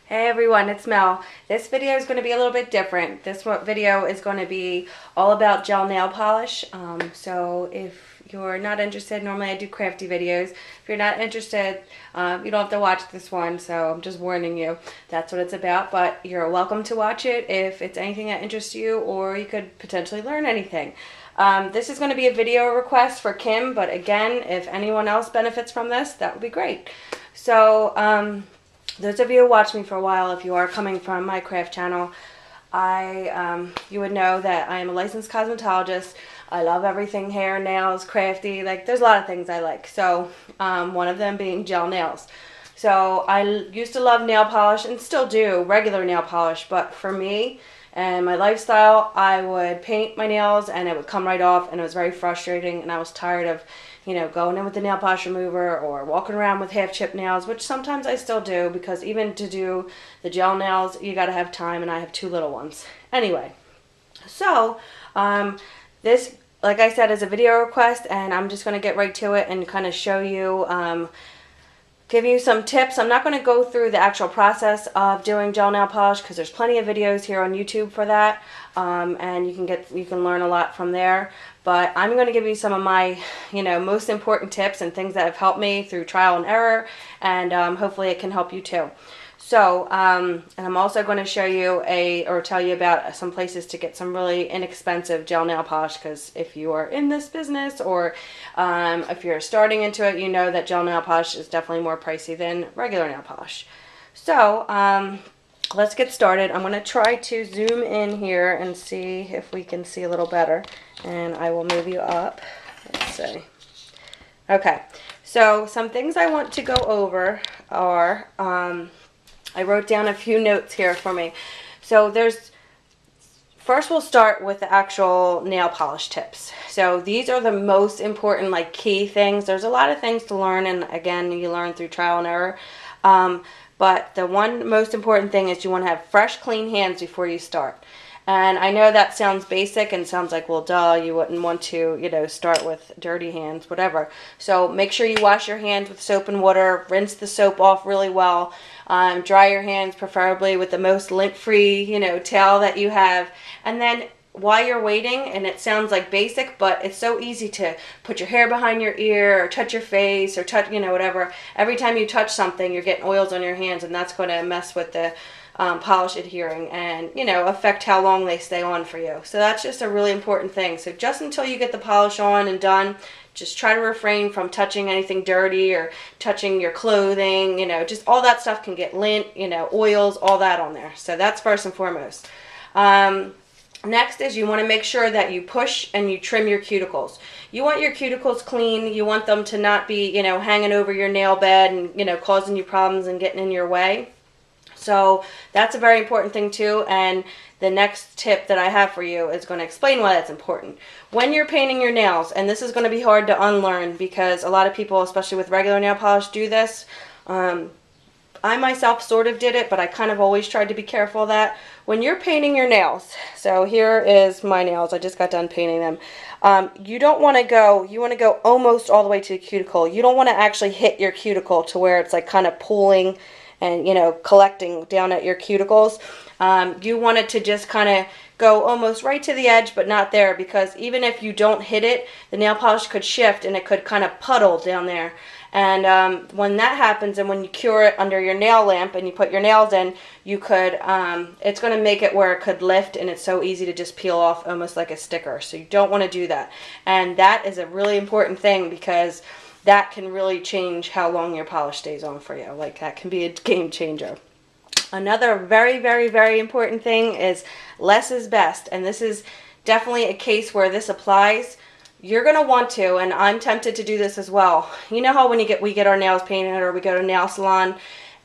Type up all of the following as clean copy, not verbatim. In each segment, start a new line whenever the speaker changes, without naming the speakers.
Hey everyone, it's Mel. This video is going to be a little bit different. This video is going to be all about gel nail polish. So if you're not interested, normally I do crafty videos. If you're not interested, you don't have to watch this one, so I'm just warning you. That's what it's about, but you're welcome to watch it if it's anything that interests you or you could potentially learn anything. This is going to be a video request for Kim, but again, if anyone else benefits from this, that would be great. So, those of you who watch me for a while, if you are coming from my craft channel, you would know that I am a licensed cosmetologist. I love everything hair, nails, crafty. Like, there's a lot of things I like. So, one of them being gel nails. So, I used to love nail polish and still do regular nail polish, but for me and my lifestyle, I would paint my nails and it would come right off, and it was very frustrating, and I was tired of going in with the nail polish remover or walking around with half chipped nails, which sometimes I still do because even to do the gel nails, you got to have time, and I have two little ones. Anyway, so this, like I said, is a video request, and I'm just going to get right to it and kind of show you, give you some tips. I'm not going to go through the actual process of doing gel nail polish because there's plenty of videos here on YouTube for that, and you can learn a lot from there. But I'm going to give you some of my, most important tips and things that have helped me through trial and error, and hopefully it can help you too. So, and I'm also going to show you or tell you about some places to get some really inexpensive gel nail polish, because if you are in this business or if you're starting into it, you know that gel nail polish is definitely more pricey than regular nail polish. So, let's get started. I'm going to try to zoom in here and see if we can see a little better, and I will move you up. Let's see. Okay, so some things I want to go over are, I wrote down a few notes here for me. So first we'll start with the actual nail polish tips. So these are the most important, like, key things. There's a lot of things to learn, and again, you learn through trial and error. But the one most important thing is you want to have fresh, clean hands before you start. And I know that sounds basic and sounds like, well, duh, you wouldn't want to, start with dirty hands, whatever. So make sure you wash your hands with soap and water, rinse the soap off really well, dry your hands preferably with the most lint-free, towel that you have. And then while you're waiting, and it sounds like basic, but it's so easy to put your hair behind your ear or touch your face or touch, whatever. Every time you touch something, you're getting oils on your hands, and that's going to mess with the polish adhering and, affect how long they stay on for you. So that's just a really important thing. So just until you get the polish on and done, just try to refrain from touching anything dirty or touching your clothing, just all that stuff can get lint, oils, all that on there. So that's first and foremost. Next is you want to make sure that you push and you trim your cuticles. You want your cuticles clean. You want them to not be, hanging over your nail bed and, causing you problems and getting in your way. So that's a very important thing too, and the next tip that I have for you is going to explain why that's important. When you're painting your nails, and this is going to be hard to unlearn because a lot of people, especially with regular nail polish, do this. I myself sort of did it, but I kind of always tried to be careful of that. When you're painting your nails, so here is my nails, I just got done painting them. You want to go almost all the way to the cuticle. You don't want to actually hit your cuticle to where it's like kind of pooling and, collecting down at your cuticles. You want it to just kind of go almost right to the edge, but not there, because even if you don't hit it, the nail polish could shift and it could kind of puddle down there. And when that happens, and when you cure it under your nail lamp and you put your nails in, you could, it's going to make it where it could lift, and it's so easy to just peel off almost like a sticker. So you don't want to do that. And that is a really important thing, because that can really change how long your polish stays on for you. Like, that can be a game changer. Another very, very, very important thing is less is best. And this is definitely a case where this applies. You're going to want to, and I'm tempted to do this as well. You know how when we get our nails painted or we go to a nail salon,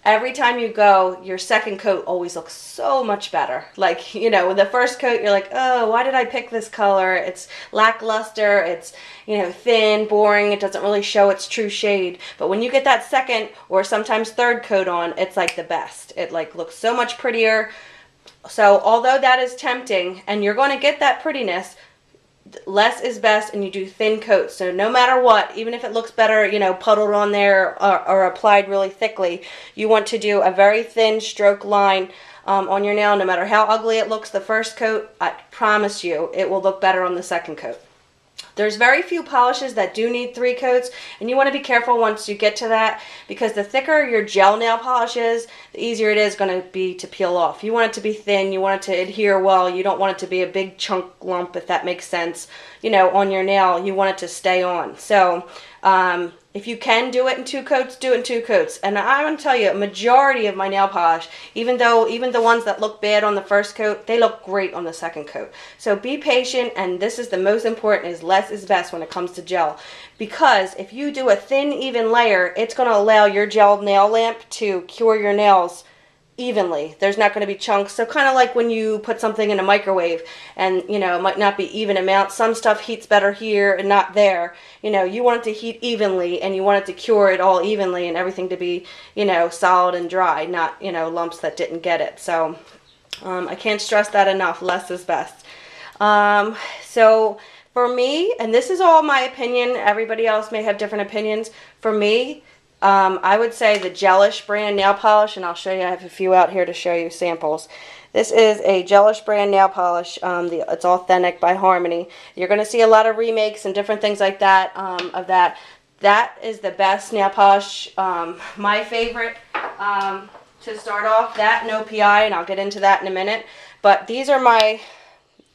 every time you go, your second coat always looks so much better. Like, with the first coat, you're like, oh, why did I pick this color? It's lackluster, it's, thin, boring, it doesn't really show its true shade. But when you get that second or sometimes third coat on, it's like the best. It like looks so much prettier. So although that is tempting and you're going to get that prettiness, less is best, and you do thin coats. So no matter what, even if it looks better, you know, puddled on there or applied really thickly, you want to do a very thin stroke line on your nail. No matter how ugly it looks the first coat, I promise you it will look better on the second coat. There's very few polishes that do need 3 coats, and you want to be careful once you get to that, because the thicker your gel nail polish is, the easier it is going to be to peel off. You want it to be thin, you want it to adhere well, you don't want it to be a big chunk lump, if that makes sense, you know, on your nail. You want it to stay on. So if you can do it in 2 coats, do it in 2 coats. And I'm going to tell you, a majority of my nail polish, even the ones that look bad on the first coat, they look great on the second coat. So be patient, and this is the most important, is less is best when it comes to gel. Because if you do a thin, even layer, it's going to allow your gel nail lamp to cure your nails evenly. There's not going to be chunks. So kind of like when you put something in a microwave and, you know, it might not be even amount. Some stuff heats better here and not there. You know, you want it to heat evenly, and you want it to cure it all evenly, and everything to be, you know, solid and dry, not, you know, lumps that didn't get it. So I can't stress that enough. Less is best. So for me, and this is all my opinion, everybody else may have different opinions. For me, I would say the Gelish brand nail polish, and I'll show you, I have a few out here to show you samples. This is a Gelish brand nail polish. It's Authentic by Harmony. You're going to see a lot of remakes and different things like that of that. That is the best nail polish. My favorite to start off, that and OPI, and I'll get into that in a minute. But these are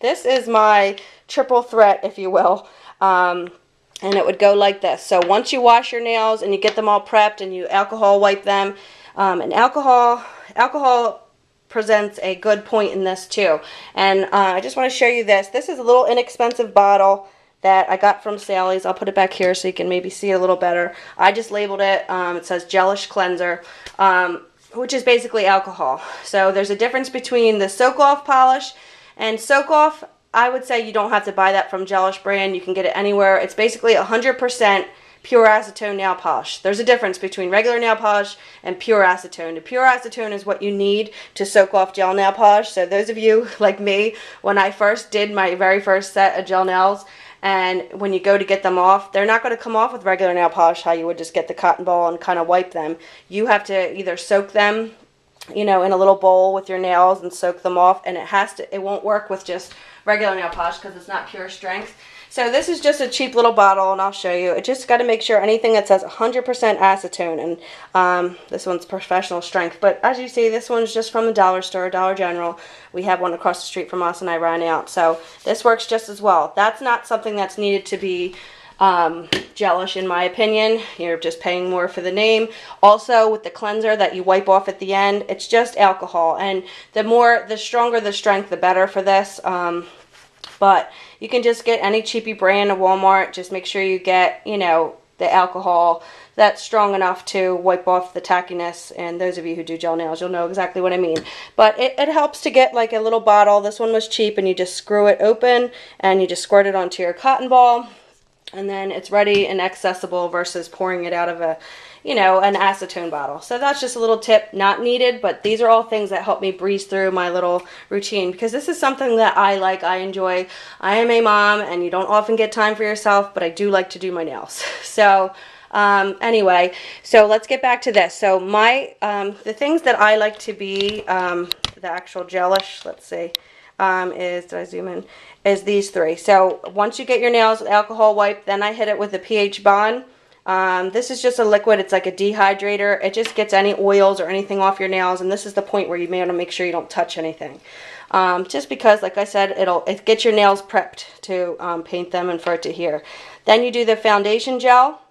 this is my triple threat, if you will. And it would go like this. So once you wash your nails and you get them all prepped and you alcohol wipe them, and alcohol presents a good point in this too. And I just want to show you this. This is a little inexpensive bottle that I got from Sally's. I'll put it back here so you can maybe see it a little better. I just labeled it. It says Gelish Cleanser, which is basically alcohol. So there's a difference between the Soak Off polish and Soak Off. I would say you don't have to buy that from Gelish brand. You can get it anywhere. It's basically 100% pure acetone nail polish. There's a difference between regular nail polish and pure acetone. The pure acetone is what you need to soak off gel nail polish. So those of you like me, when I first did my very first set of gel nails, and when you go to get them off, they're not going to come off with regular nail polish, how you would just get the cotton ball and kind of wipe them. You have to either soak them, you know, in a little bowl with your nails and soak them off, and it won't work with just regular nail polish because it's not pure strength. So this is just a cheap little bottle, and I'll show you. It just got to make sure anything that says 100% acetone, and this one's professional strength. But as you see, this one's just from the dollar store, Dollar General. We have one across the street from us, and I ran out. So this works just as well. That's not something that's needed to be Gelish, in my opinion. You're just paying more for the name. Also, with the cleanser that you wipe off at the end, it's just alcohol, and the stronger the strength, the better for this. But you can just get any cheapy brand at Walmart. Just make sure you get, you know, the alcohol that's strong enough to wipe off the tackiness. And those of you who do gel nails, you'll know exactly what I mean. But it helps to get like a little bottle. This one was cheap, and you just screw it open and you just squirt it onto your cotton ball, and then it's ready and accessible versus pouring it out of a, you know, an acetone bottle. So that's just a little tip, not needed, but these are all things that help me breeze through my little routine, because this is something that I like, I enjoy. I am a mom, and you don't often get time for yourself, but I do like to do my nails. So anyway, so let's get back to this. So the things that I like to be the actual Gelish, let's see, did I zoom in, is these 3. So once you get your nails with alcohol wipe, then I hit it with a pH bond. This is just a liquid. It's like a dehydrator. It just gets any oils or anything off your nails, and this is the point where you may want to make sure you don't touch anything. Just because, like I said, it gets your nails prepped to paint them and for it to adhere. Then you do the foundation gel.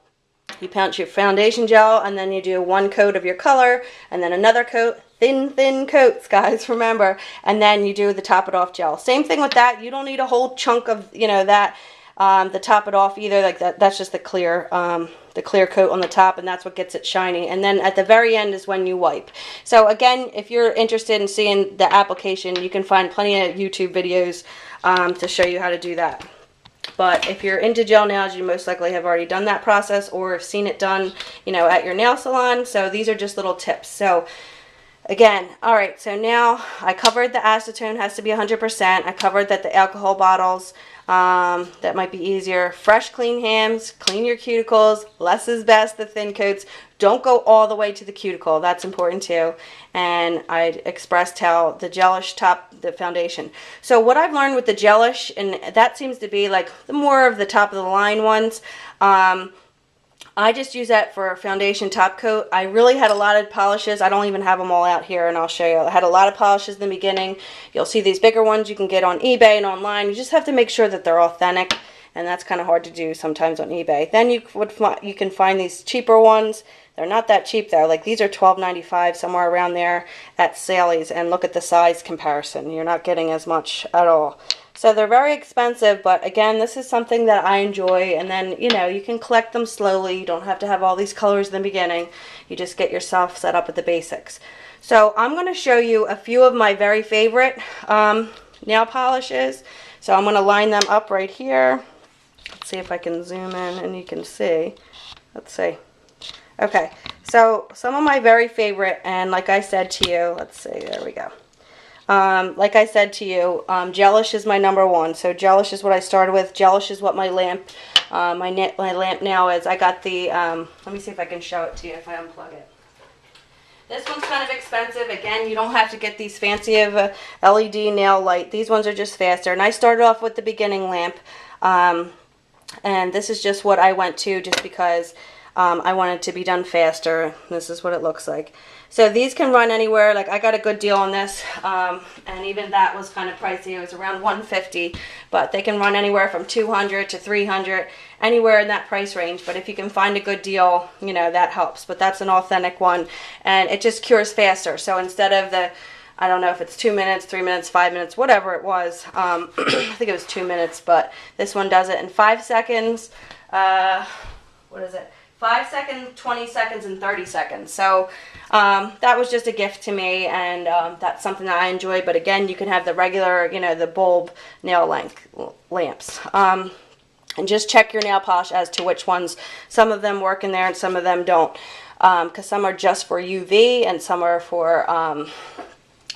You pounce your foundation gel, and then you do 1 coat of your color, and then another coat. Thin coats, guys, remember. And then you do the top it off gel. Same thing with that. You don't need a whole chunk of, you know, that the top it off either. Like that's just the clear coat on the top, and that's what gets it shiny. And then at the very end is when you wipe. So again, if you're interested in seeing the application, you can find plenty of YouTube videos to show you how to do that. But if you're into gel nails, you most likely have already done that process or have seen it done, you know, at your nail salon. So these are just little tips. So Again, all right, so now I covered the acetone has to be 100%. I covered that the alcohol bottles, that might be easier. Fresh, clean hands, clean your cuticles, less is best, the thin coats. Don't go all the way to the cuticle, that's important too. And I expressed how the gelish top the foundation. So what I've learned with the gelish, and that seems to be like the more of the top of the line ones, I just use that for foundation top coat. I really had a lot of polishes. I don't even have them all out here, and I'll show you. I had a lot of polishes in the beginning. You'll see these bigger ones you can get on eBay and online. You just have to make sure that they're authentic, and that's kind of hard to do sometimes on eBay. Then you can find these cheaper ones. They're not that cheap though. Like these are $12.95, somewhere around there at Sally's, and look at the size comparison. You're not getting as much at all. So they're very expensive, but again, this is something that I enjoy, and then, you know, you can collect them slowly. You don't have to have all these colors in the beginning. You just get yourself set up with the basics. So I'm going to show you a few of my very favorite nail polishes. So I'm going to line them up right here. Let's see if I can zoom in and you can see. Let's see. Okay, so some of my very favorite, and like I said to you, let's see, there we go. Like I said to you, Gelish is my number one. So Gelish is what I started with. Gelish is what my lamp, my lamp now is. I got the, let me see if I can show it to you if I unplug it. This one's kind of expensive. Again, you don't have to get these fancy of a LED nail light. These ones are just faster. And I started off with the beginning lamp. And this is just what I went to just because I wanted to be done faster. This is what it looks like. So these can run anywhere. Like I got a good deal on this, and even that was kind of pricey. It was around $150, but they can run anywhere from $200 to $300, anywhere in that price range. But if you can find a good deal, you know, that helps. But that's an authentic one, and it just cures faster. So instead of the, I don't know if it's 2 minutes, 3 minutes, 5 minutes, whatever it was. I think it was 2 minutes, but this one does it in 5 seconds. What is it? 5 seconds, 20 seconds, and 30 seconds. So that was just a gift to me, and that's something that I enjoy. But again, you can have the regular, you know, the bulb nail length lamps. And just check your nail polish as to which ones. Some of them work in there and some of them don't. Because some are just for UV and some are for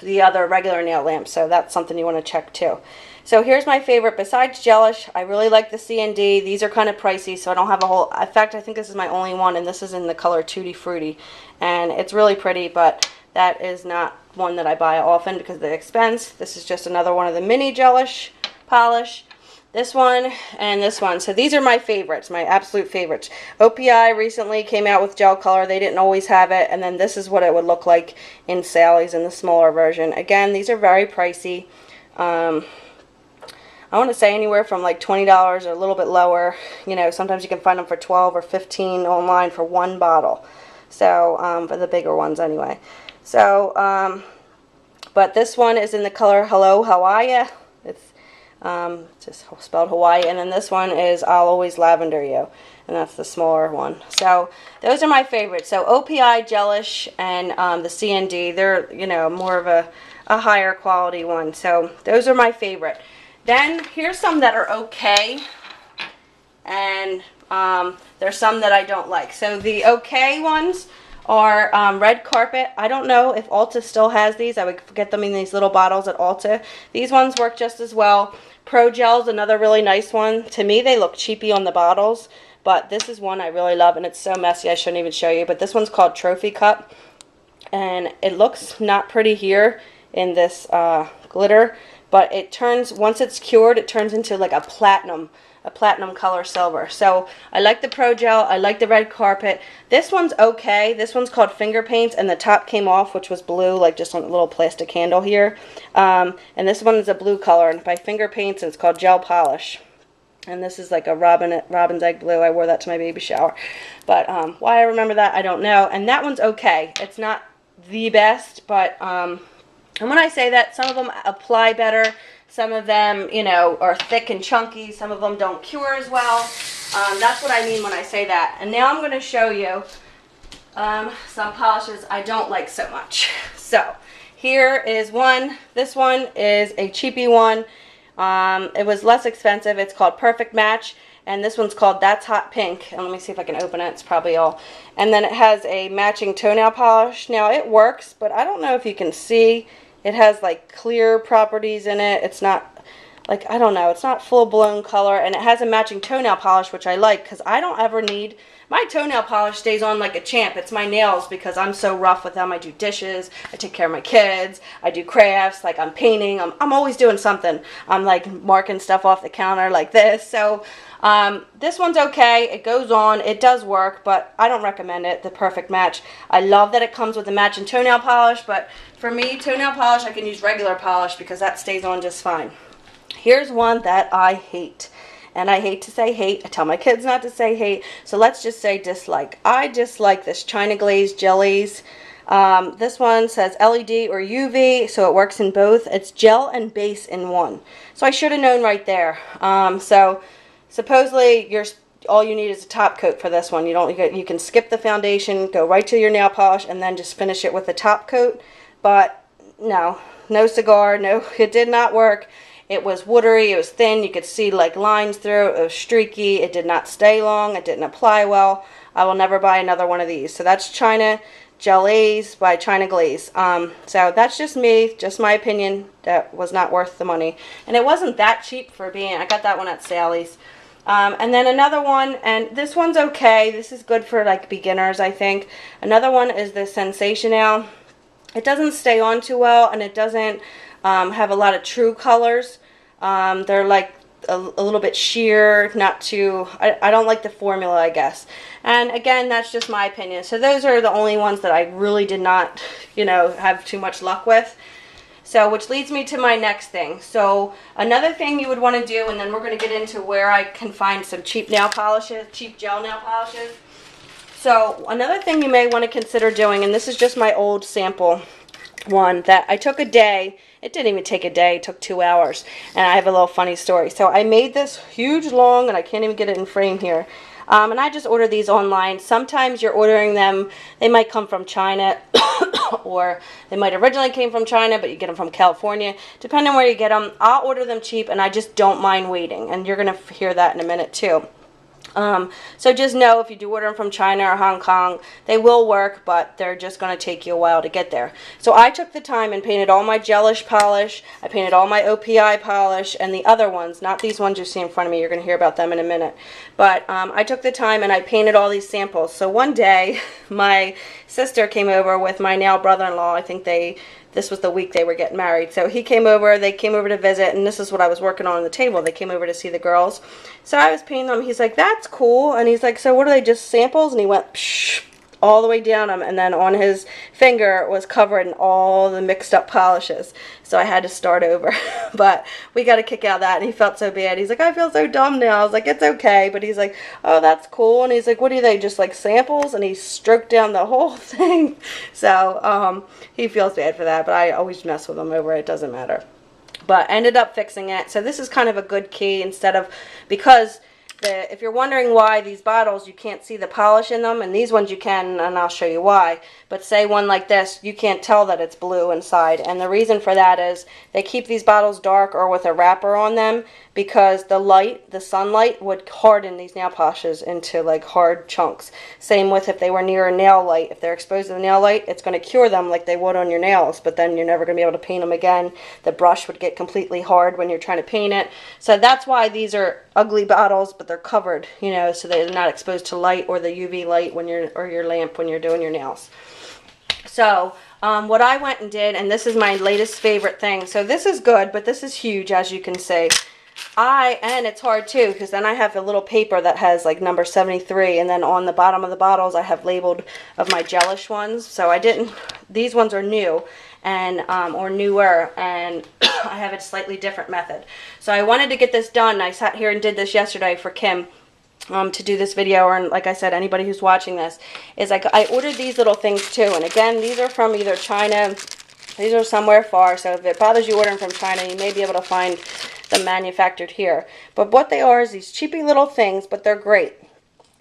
the other regular nail lamps. So that's something you want to check too. So here's my favorite. Besides Gelish, I really like the C&D. These are kind of pricey, so I don't have a whole... In fact, I think this is my only one, and this is in the color Tutti Frutti. And it's really pretty, but that is not one that I buy often because of the expense. This is just another one of the mini Gelish polish. This one and this one. So these are my favorites, my absolute favorites. OPI recently came out with gel color. They didn't always have it. And then this is what it would look like in Sally's in the smaller version. Again, these are very pricey. I want to say anywhere from like $20 or a little bit lower. You know, sometimes you can find them for $12 or $15 online for one bottle. So, for the bigger ones anyway. So, but this one is in the color Hello Hawaii. It's just spelled Hawaii. And then this one is I'll Always Lavender You. And that's the smaller one. So, those are my favorites. So, OPI, Gelish, and the C&D. They're, you know, more of a higher quality one. So, those are my favorite. Then here's some that are okay, and there's some that I don't like. So the okay ones are Red Carpet. I don't know if Ulta still has these. I would get them in these little bottles at Ulta. These ones work just as well. Pro Gel's another really nice one. To me, they look cheapy on the bottles, but this is one I really love, and it's so messy I shouldn't even show you. But this one's called Trophy Cup, and it looks not pretty here in this glitter. But it turns, once it's cured, it turns into like a platinum color silver. So I like the Pro Gel, I like the Red Carpet. This one's okay. This one's called Finger Paints, and the top came off, which was blue, like just on a little plastic handle here. And this one is a blue color, and by Finger Paints, and it's called Gel Polish. And this is like a robin's egg blue. I wore that to my baby shower. But why I remember that, I don't know. And that one's okay. It's not the best, but... and when I say that, some of them apply better, some of them, you know, are thick and chunky, some of them don't cure as well. That's what I mean when I say that. And now I'm going to show you some polishes I don't like so much. So, here is one. This one is a cheapy one. It was less expensive. It's called Perfect Match. And this one's called That's Hot Pink. And let me see if I can open it. It's probably all. And then it has a matching toenail polish. Now it works, but I don't know if you can see. It has like clear properties in it. It's not like, I don't know, it's not full-blown color. And it has a matching toenail polish, which I like because I don't ever need, my toenail polish stays on like a champ. It's my nails because I'm so rough with them. I do dishes, I take care of my kids, I do crafts, like I'm painting, I'm always doing something. I'm like marking stuff off the counter like this. So this one's okay. It goes on. It does work, but I don't recommend it. The perfect match. I love that it comes with a matching toenail polish, but for me, toenail polish, I can use regular polish because that stays on just fine. Here's one that I hate. And I hate to say hate. I tell my kids not to say hate. So let's just say dislike. I dislike this China Glaze Jellies. This one says LED or UV, so it works in both. It's gel and base in one. So I should have known right there. So supposedly all you need is a top coat for this one. You can skip the foundation, go right to your nail polish, and then just finish it with a top coat. But no cigar. No, it did not work. It was watery, it was thin, you could see like lines through it, was streaky, it did not stay long, it didn't apply well. I will never buy another one of these. So that's China Jellies by China Glaze. So that's just me, just my opinion. That was not worth the money. And it wasn't that cheap for being, I got that one at Sally's. And then another one, and this one's okay. This is good for like beginners, I think. Another one is the Sensational. It doesn't stay on too well, and it doesn't have a lot of true colors. They're like a little bit sheer, not too, I don't like the formula, I guess. And again, that's just my opinion. So those are the only ones that I really did not, have too much luck with. So, which leads me to my next thing. So, another thing you would want to do, and then we're going to get into where I can find some cheap nail polishes, cheap gel nail polishes. So, another thing you may want to consider doing, and this is just my old sample one that I took a day. It didn't even take a day. It took 2 hours. And I have a little funny story. So, I made this huge long, and I can't even get it in frame here. And I just ordered these online. Sometimes you're ordering them, they might come from China, or they might originally came from China, but you get them from California. Depending on where you get them, I'll order them cheap, and I just don't mind waiting. And you're going to hear that in a minute, too. So just know if you do order them from China or Hong Kong, they will work, but they're just going to take you a while to get there. So I took the time and painted all my gelish polish, I painted all my OPI polish, and the other ones, not these ones you see in front of me, you're going to hear about them in a minute. But I took the time and I painted all these samples. So one day, my sister came over with my now brother-in-law. I think this was the week they were getting married. So they came over to visit, and this is what I was working on the table. They came over to see the girls. So I was painting them. He's like, that's cool. And he's like, so what are they, just samples? And he went psh, all the way down them, and then on his finger was covered in all the mixed up polishes. So I had to start over. But we got a kick out of that, and he felt so bad. He's like, I feel so dumb now. I was like, it's okay. But he's like, oh, that's cool. And he's like, what are they, just like samples? And he stroked down the whole thing. So he feels bad for that, but I always mess with him over it. It doesn't matter. But ended up fixing it. So this is kind of a good key, because if you're wondering why these bottles, you can't see the polish in them, and these ones you can, and I'll show you why. But say one like this, you can't tell that it's blue inside. And the reason for that is they keep these bottles dark or with a wrapper on them because the sunlight would harden these nail polishes into like hard chunks. Same with if they were near a nail light. If they're exposed to the nail light, it's going to cure them like they would on your nails, but then you're never going to be able to paint them again. The brush would get completely hard when you're trying to paint it. So that's why these are ugly bottles, but they're covered, so they're not exposed to light or the UV light or your lamp when you're doing your nails. So what I went and did, and this is my latest favorite thing. So this is good, but this is huge, as you can see. And it's hard too, because then I have a little paper that has like number 73, and then on the bottom of the bottles I have labeled of my gelish ones. So these ones are new and or newer, and I have a slightly different method. So I wanted to get this done. I sat here and did this yesterday for Kim to do this video, and like I said, anybody who's watching this, is like I ordered these little things too. And again, these are from either China, these are somewhere far, so if it bothers you ordering from China, you may be able to find them manufactured here. But what they are is these cheapy little things, but they're great.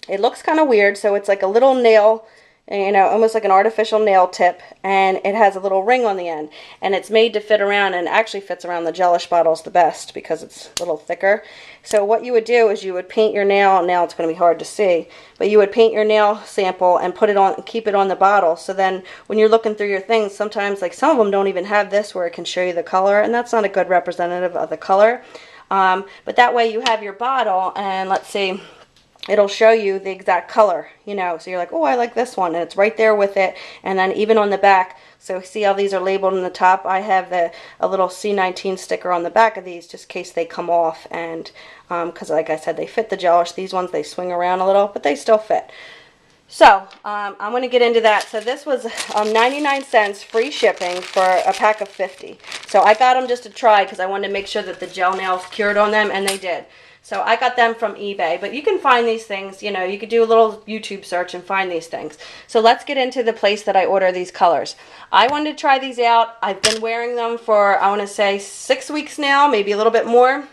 It looks kind of weird, so it's like a little nail you know, almost like an artificial nail tip, and it has a little ring on the end, and it's made to fit around, and actually fits around the gelish bottles the best because it's a little thicker. So what you would do is you would paint your nail. Now it's going to be hard to see, but you would paint your nail sample and put it on, keep it on the bottle. So then when you're looking through your things, sometimes like some of them don't even have this where it can show you the color, and that's not a good representative of the color. But that way you have your bottle, and let's see, it'll show you the exact color, you know, so you're like, oh, I like this one, and it's right there with it. And then even on the back, so see how these are labeled on the top? I have a little C19 sticker on the back of these just in case they come off, and because like I said, they fit the gelish. These ones, they swing around a little, but they still fit. So I'm going to get into that. So this was 99 cents free shipping for a pack of 50. So I got them just to try because I wanted to make sure that the gel nails cured on them, and they did. So I got them from eBay, but you can find these things, you know, you could do a little YouTube search and find these things. So let's get into the place that I order these colors. I wanted to try these out. I've been wearing them for, I want to say 6 weeks now, maybe a little bit more.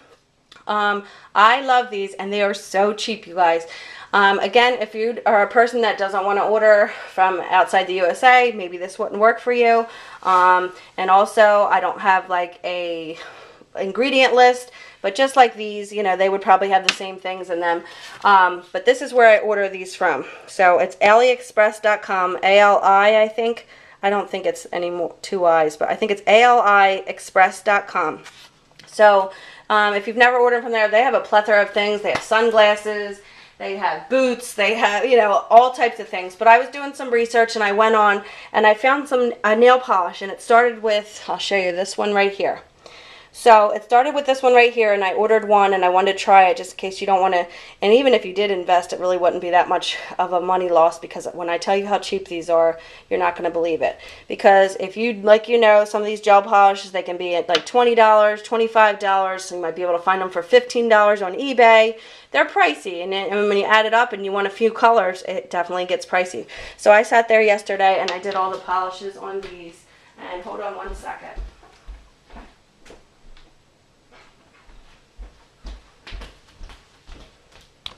I love these, and they are so cheap, you guys. Again, if you are a person that doesn't want to order from outside the USA, maybe this wouldn't work for you. And also, I don't have like a ingredient list, but just like these, you know, they would probably have the same things in them. But this is where I order these from. So it's aliexpress.com, A-L-I, I think. I don't think it's any more 2 I's, but I think it's aliexpress.com. So if you've never ordered from there, they have a plethora of things. They have sunglasses, they have boots, they have, you know, all types of things. But I was doing some research, and I went on and I found some nail polish, and it started with, I'll show you this one right here. So it started with this one right here, and I ordered one, and I wanted to try it just in case you don't want to, and even if you did invest, it really wouldn't be that much of a money loss, because when I tell you how cheap these are, you're not going to believe it. Because if you, like, you know, some of these gel polishes, they can be at like $20, $25, so you might be able to find them for $15 on eBay. They're pricey, and when you add it up and you want a few colors, it definitely gets pricey. So I sat there yesterday, and I did all the polishes on these, and hold on one second.